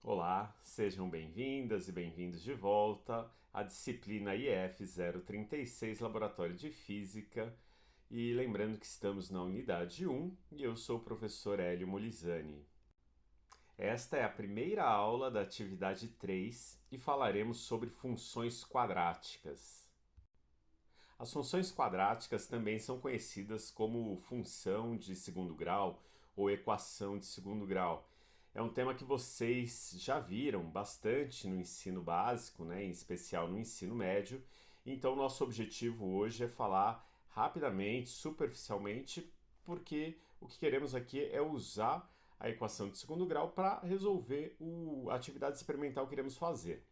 Olá, sejam bem-vindas e bem-vindos de volta à disciplina IF 036, Laboratório de Física. E lembrando que estamos na unidade 1 e eu sou o professor Hélio Molizani. Esta é a primeira aula da atividade 3 e falaremos sobre funções quadráticas. As funções quadráticas também são conhecidas como função de segundo grau ou equação de segundo grau. É um tema que vocês já viram bastante no ensino básico, né, em especial no ensino médio. Então, nosso objetivo hoje é falar rapidamente, superficialmente, porque o que queremos aqui é usar a equação de segundo grau para resolver a atividade experimental que queremos fazer.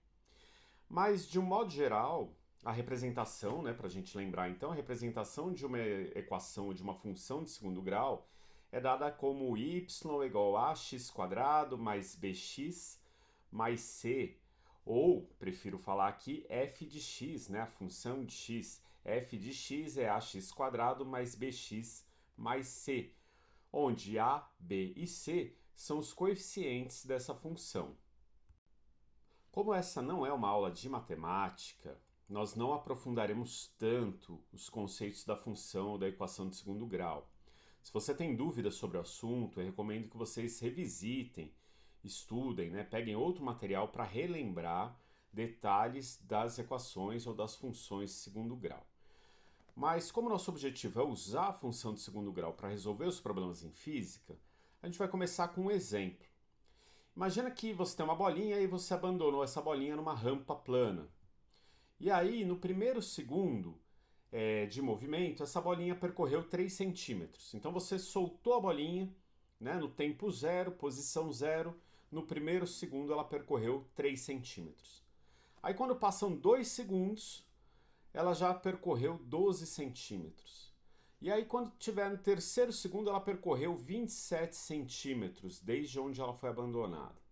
Mas, de um modo geral, a representação, né, para a gente lembrar então, a representação de uma equação ou de uma função de segundo grau é dada como y igual a x² mais bx mais c, ou, prefiro falar aqui, f de x, né, a função de x. F de x é ax² mais bx mais c, onde a, b e c são os coeficientes dessa função. Como essa não é uma aula de matemática, nós não aprofundaremos tanto os conceitos da função ou da equação de segundo grau. Se você tem dúvidas sobre o assunto, eu recomendo que vocês revisitem, estudem, né? Peguem outro material para relembrar detalhes das equações ou das funções de segundo grau. Mas como nosso objetivo é usar a função de segundo grau para resolver os problemas em física, a gente vai começar com um exemplo. Imagina que você tem uma bolinha e você abandonou essa bolinha numa rampa plana. E aí, no primeiro segundo de movimento, essa bolinha percorreu 3 centímetros. Então você soltou a bolinha, né, no tempo zero, posição zero, no primeiro segundo ela percorreu 3 centímetros. Aí quando passam 2 segundos, ela já percorreu 12 centímetros. E aí quando tiver no terceiro segundo, ela percorreu 27 centímetros, desde onde ela foi abandonada.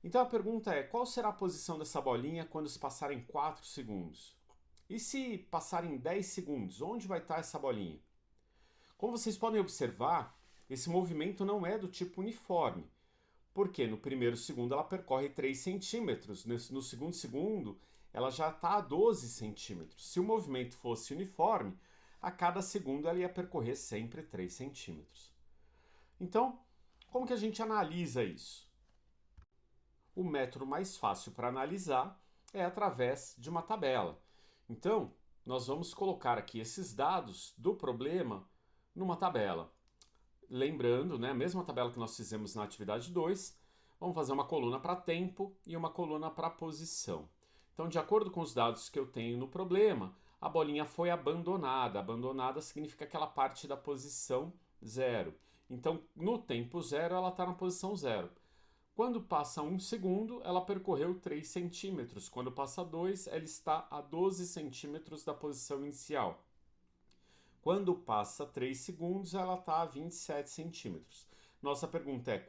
Então a pergunta é, qual será a posição dessa bolinha quando se passarem 4 segundos? E se passarem 10 segundos, onde vai estar essa bolinha? Como vocês podem observar, esse movimento não é do tipo uniforme, porque no primeiro segundo ela percorre 3 centímetros, no segundo segundo ela já está a 12 centímetros. Se o movimento fosse uniforme, a cada segundo ela ia percorrer sempre 3 centímetros. Então, como que a gente analisa isso? O método mais fácil para analisar é através de uma tabela. Então, nós vamos colocar aqui esses dados do problema numa tabela. Lembrando, né, a mesma tabela que nós fizemos na atividade 2, vamos fazer uma coluna para tempo e uma coluna para posição. Então, de acordo com os dados que eu tenho no problema, a bolinha foi abandonada. Abandonada significa aquela parte da posição zero. Então, no tempo zero, ela está na posição zero. Quando passa 1 segundo, ela percorreu 3 centímetros. Quando passa 2, ela está a 12 centímetros da posição inicial. Quando passa 3 segundos, ela está a 27 centímetros. Nossa pergunta é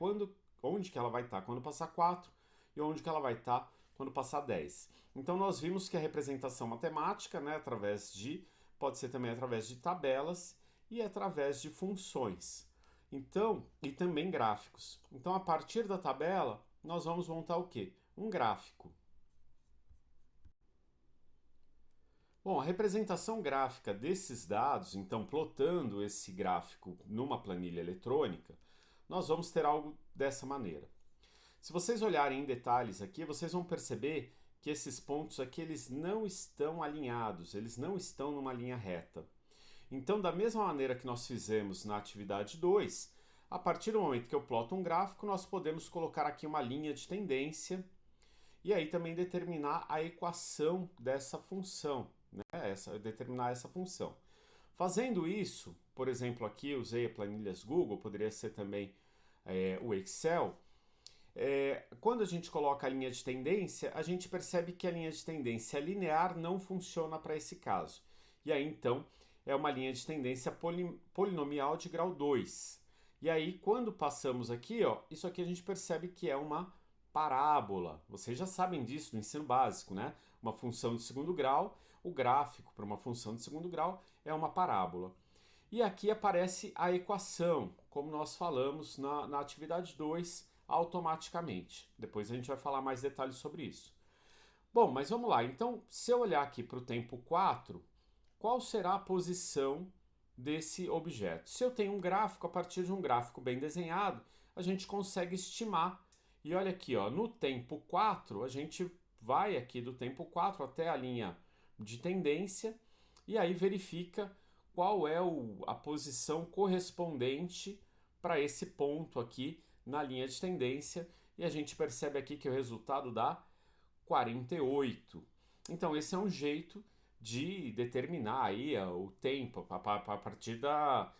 onde que ela vai estar quando passar 4 e onde que ela vai estar quando passar 10. Então nós vimos que a representação matemática, né, pode ser também através de tabelas e através de funções. Então, e também gráficos. Então, a partir da tabela, nós vamos montar o quê? Um gráfico. Bom, a representação gráfica desses dados, então plotando esse gráfico numa planilha eletrônica, nós vamos ter algo dessa maneira. Se vocês olharem em detalhes aqui, vocês vão perceber que esses pontos aqui eles não estão alinhados, eles não estão numa linha reta. Então, da mesma maneira que nós fizemos na atividade 2, a partir do momento que eu ploto um gráfico, nós podemos colocar aqui uma linha de tendência e aí também determinar a equação dessa função, né? Determinar essa função. Fazendo isso, por exemplo, aqui eu usei a planilhas Google, poderia ser também o Excel. Quando a gente coloca a linha de tendência, a gente percebe que a linha de tendência linear não funciona para esse caso. E aí, então, é uma linha de tendência polinomial de grau 2. E aí, quando passamos aqui, ó, isso aqui a gente percebe que é uma parábola. Vocês já sabem disso no ensino básico, né? Uma função de segundo grau, o gráfico para uma função de segundo grau é uma parábola. E aqui aparece a equação, como nós falamos na atividade 2, automaticamente. Depois a gente vai falar mais detalhes sobre isso. Bom, mas vamos lá. Então, se eu olhar aqui para o tempo 4, qual será a posição desse objeto? Se eu tenho um gráfico, a partir de um gráfico bem desenhado, a gente consegue estimar. E olha aqui, ó, no tempo 4, a gente vai aqui do tempo 4 até a linha de tendência e aí verifica qual é a posição correspondente para esse ponto aqui na linha de tendência. E a gente percebe aqui que o resultado dá 48. Então, esse é um jeito de determinar aí o tempo a partir da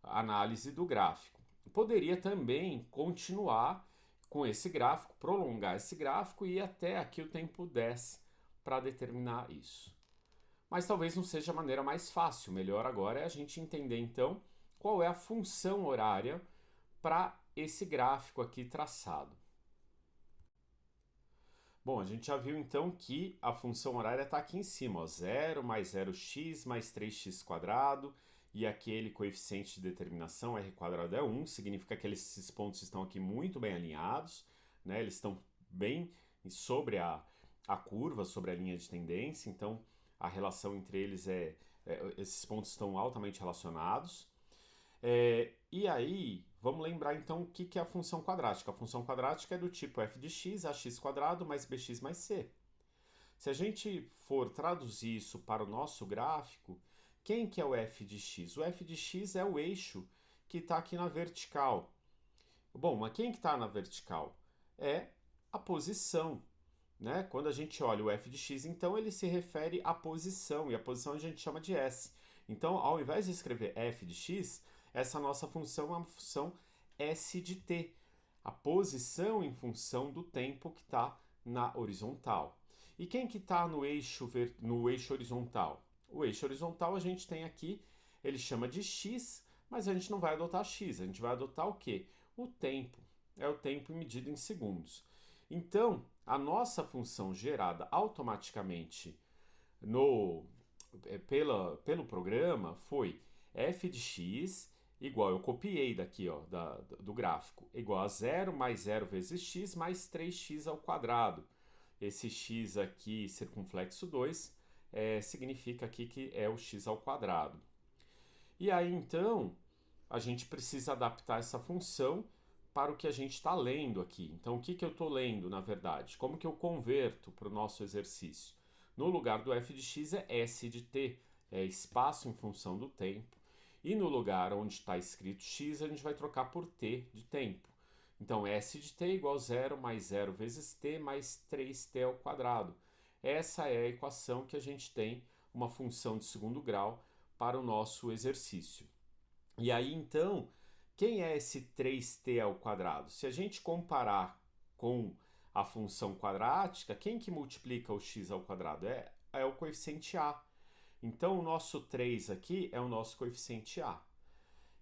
análise do gráfico. Poderia também continuar com esse gráfico, prolongar esse gráfico e ir até aqui o tempo 10 para determinar isso. Mas talvez não seja a maneira mais fácil. Melhor agora é a gente entender então qual é a função horária para esse gráfico aqui traçado. Bom, a gente já viu então que a função horária está aqui em cima, ó, 0 mais 0x mais 3x quadrado, e aquele coeficiente de determinação r quadrado é 1, significa que esses pontos estão aqui muito bem alinhados, né? Eles estão bem sobre a curva, sobre a linha de tendência, então a relação entre eles esses pontos estão altamente relacionados. E aí, vamos lembrar então o que é a função quadrática. A função quadrática é do tipo f de x, ax quadrado mais bx mais c. Se a gente for traduzir isso para o nosso gráfico, quem que é o f de x? O f de x é o eixo que está aqui na vertical. Bom, mas quem que está na vertical? É a posição, né? Quando a gente olha o f de x, então ele se refere à posição, e a posição a gente chama de s. Então, ao invés de escrever f de x, essa nossa função é uma função s de t, a posição em função do tempo que está na horizontal. E quem que está no eixo horizontal? O eixo horizontal a gente tem aqui, ele chama de x, mas a gente não vai adotar x, a gente vai adotar o quê? O tempo, é o tempo medido em segundos. Então, a nossa função gerada automaticamente pelo programa foi f de x igual, eu copiei daqui ó, do gráfico, igual a 0 mais 0 vezes x mais 3x ao quadrado. Esse x aqui, circunflexo 2, significa aqui que é o x ao quadrado. E aí, então, a gente precisa adaptar essa função para o que a gente está lendo aqui. Então, o que eu estou lendo, na verdade? Como que eu converto para o nosso exercício? No lugar do f de x é s de t, é espaço em função do tempo. E no lugar onde está escrito x, a gente vai trocar por t de tempo. Então, s de t igual a 0 mais 0 vezes t mais 3t ao quadrado. Essa é a equação que a gente tem, uma função de segundo grau, para o nosso exercício. E aí, então, quem é esse 3t ao quadrado? Se a gente comparar com a função quadrática, quem que multiplica o x ao quadrado? É o coeficiente a. Então, o nosso 3 aqui é o nosso coeficiente a.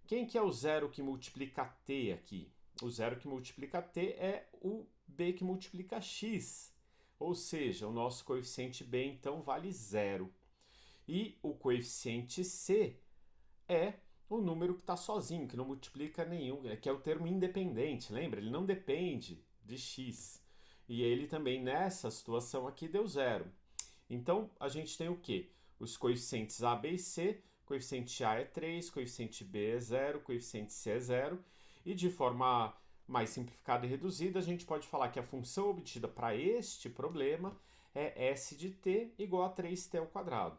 Quem que é o zero que multiplica t aqui? O zero que multiplica t é o b que multiplica x. Ou seja, o nosso coeficiente b, então, vale zero. E o coeficiente c é o número que está sozinho, que não multiplica nenhum, que é o termo independente, lembra? Ele não depende de x. E ele também, nessa situação aqui, deu zero. Então, a gente tem o quê? Os coeficientes a, b e c. Coeficiente a é 3, coeficiente b é 0, coeficiente c é 0. E de forma mais simplificada e reduzida, a gente pode falar que a função obtida para este problema é s de t igual a 3t ao quadrado.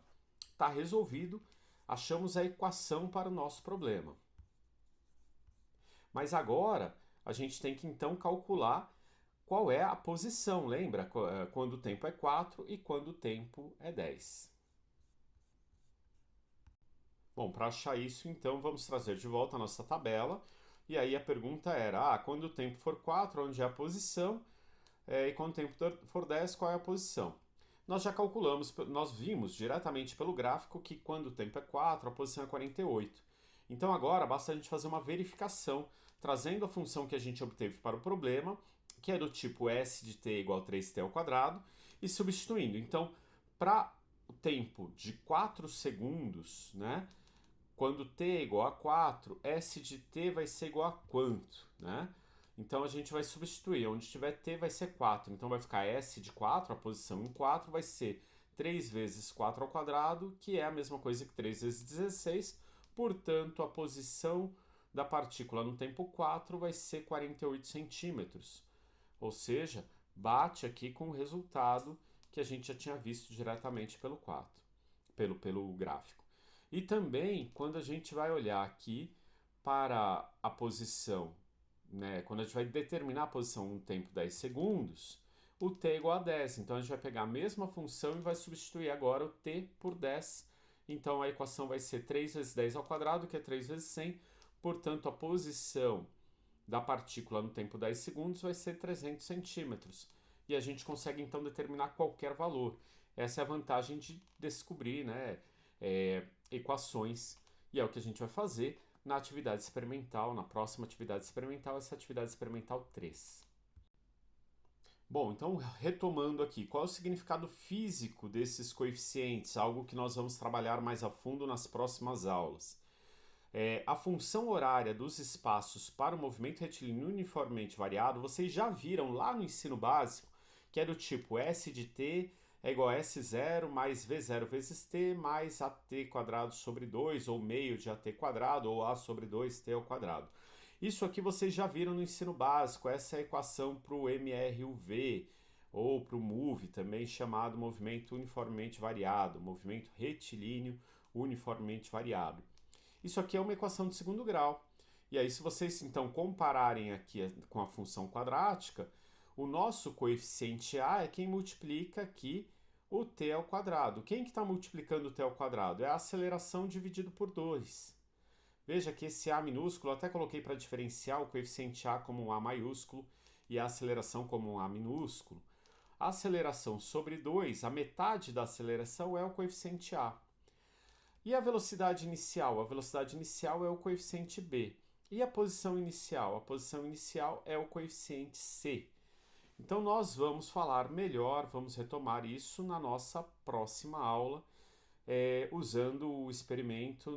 Está resolvido, achamos a equação para o nosso problema. Mas agora, a gente tem que então calcular qual é a posição, lembra? Quando o tempo é 4 e quando o tempo é 10. Bom, para achar isso, então, vamos trazer de volta a nossa tabela. E aí a pergunta era, quando o tempo for 4, onde é a posição? E quando o tempo for 10, qual é a posição? Nós já calculamos, nós vimos diretamente pelo gráfico que quando o tempo é 4, a posição é 48. Então agora basta a gente fazer uma verificação, trazendo a função que a gente obteve para o problema, que é do tipo s de t igual a 3t ao quadrado, e substituindo. Então, para o tempo de 4 segundos, né? Quando t é igual a 4, s de t vai ser igual a quanto, né? Então a gente vai substituir, onde tiver t vai ser 4, então vai ficar s de 4, a posição em 4 vai ser 3 vezes 4 ao quadrado, que é a mesma coisa que 3 vezes 16, portanto a posição da partícula no tempo 4 vai ser 48 centímetros, ou seja, bate aqui com o resultado que a gente já tinha visto diretamente pelo 4, pelo gráfico. E também, quando a gente vai olhar aqui para a posição, né, quando a gente vai determinar a posição no tempo 10 segundos, o t é igual a 10. Então a gente vai pegar a mesma função e vai substituir agora o t por 10. Então a equação vai ser 3 vezes 10 ao quadrado, que é 3 vezes 100. Portanto, a posição da partícula no tempo 10 segundos vai ser 300 centímetros. E a gente consegue então determinar qualquer valor. Essa é a vantagem de descobrir, né, equações. E é o que a gente vai fazer na atividade experimental, na próxima atividade experimental, essa atividade experimental 3. Bom, então retomando aqui, qual é o significado físico desses coeficientes? Algo que nós vamos trabalhar mais a fundo nas próximas aulas. A função horária dos espaços para o movimento retilíneo uniformemente variado, vocês já viram lá no ensino básico, que é do tipo S de t é igual a S0 mais V0 vezes t mais AT quadrado sobre 2, ou meio de AT quadrado, ou A sobre 2t ao quadrado. Isso aqui vocês já viram no ensino básico, essa é a equação para o MRUV, ou para o MUV, também chamado movimento uniformemente variado, movimento retilíneo uniformemente variado. Isso aqui é uma equação de segundo grau. E aí, se vocês então compararem aqui com a função quadrática, o nosso coeficiente A é quem multiplica aqui o t ao quadrado. Quem que está multiplicando o t ao quadrado? É a aceleração dividido por 2. Veja que esse A minúsculo, eu até coloquei para diferenciar o coeficiente A como um A maiúsculo e a aceleração como um A minúsculo. A aceleração sobre 2, a metade da aceleração é o coeficiente A. E a velocidade inicial? A velocidade inicial é o coeficiente b. E a posição inicial? A posição inicial é o coeficiente c. Então nós vamos falar melhor, vamos retomar isso na nossa próxima aula, usando o experimento,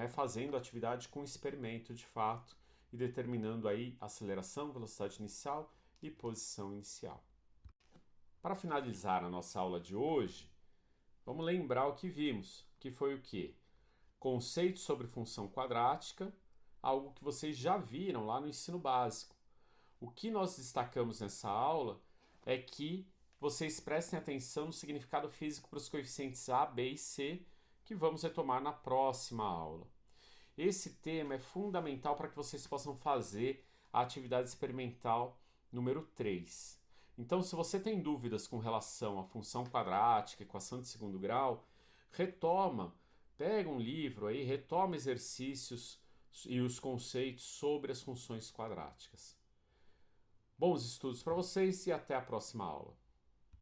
fazendo atividade com experimento de fato e determinando aí aceleração, velocidade inicial e posição inicial. Para finalizar a nossa aula de hoje, vamos lembrar o que vimos, que foi o quê? Conceito sobre função quadrática, algo que vocês já viram lá no ensino básico. O que nós destacamos nessa aula é que vocês prestem atenção no significado físico para os coeficientes A, B e C, que vamos retomar na próxima aula. Esse tema é fundamental para que vocês possam fazer a atividade experimental número 3. Então, se você tem dúvidas com relação à função quadrática, equação de segundo grau, pega um livro aí, retoma exercícios e os conceitos sobre as funções quadráticas. Bons estudos para vocês e até a próxima aula.